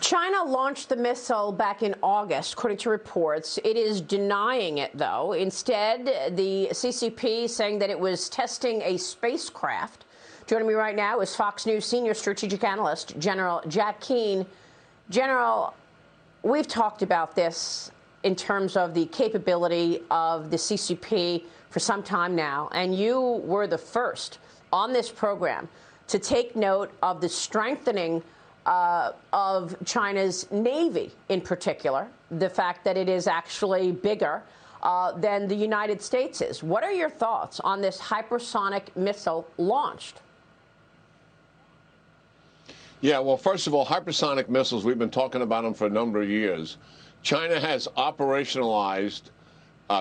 China launched the missile back in August, according to reports. It is denying it, though. Instead, the CCP saying that it was testing a spacecraft. Joining me right now is Fox News senior strategic analyst, General Jack Keane. General, we've talked about this in terms of the capability of the CCP for some time now, and you were the first on this program to take note of the strengthening of China's Navy in particular, the fact that it is actually bigger than the United States is. What are your thoughts on this hypersonic missile launched? Yeah, well, first of all, hypersonic missiles, we've been talking about them for a number of years. China has operationalized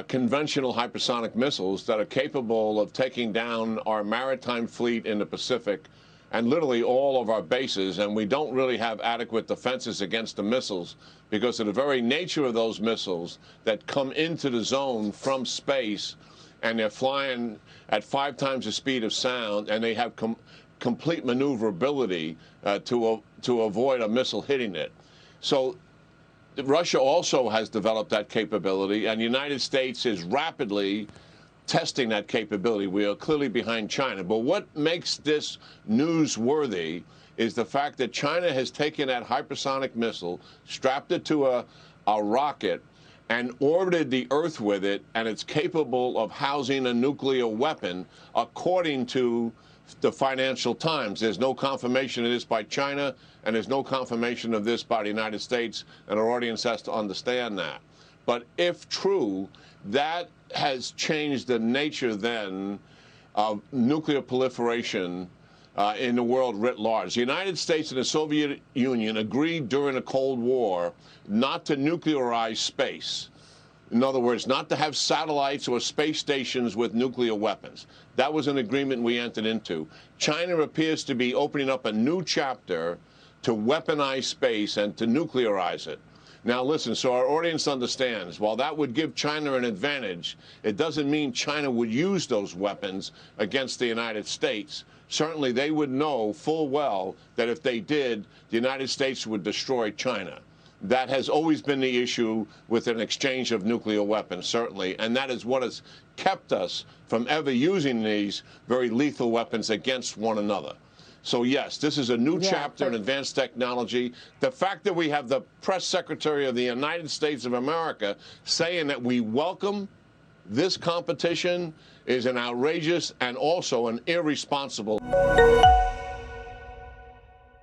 conventional hypersonic missiles that are capable of taking down our maritime fleet in the Pacific and literally all of our bases, and we don't really have adequate defenses against the missiles because of the very nature of those missiles that come into the zone from space, and they're flying at 5 times the speed of sound, and they have complete maneuverability to avoid a missile hitting it. So Russia also has developed that capability, and the United States is rapidly testing that capability. We are clearly behind China. But what makes this newsworthy is the fact that China has taken that hypersonic missile, strapped it to a rocket, and orbited the Earth with it, and it's capable of housing a nuclear weapon, according to the Financial Times. There's no confirmation of this by China, and there's no confirmation of this by the United States, and our audience has to understand that. But if true, that has changed the nature then of nuclear proliferation in the world writ large. The United States and the Soviet Union agreed during the Cold War not to nuclearize space. In other words, not to have satellites or space stations with nuclear weapons. That was an agreement we entered into. China appears to be opening up a new chapter to weaponize space and to nuclearize it. Now, listen, so our audience understands, while that would give China an advantage, it doesn't mean China would use those weapons against the United States. Certainly, they would know full well that if they did, the United States would destroy China. That has always been the issue with an exchange of nuclear weapons, certainly, and that is what has kept us from ever using these very lethal weapons against one another. So, yes, this is a new chapter in advanced technology. The fact that we have the press secretary of the United States of America saying that we welcome this competition is an outrageous and also an irresponsible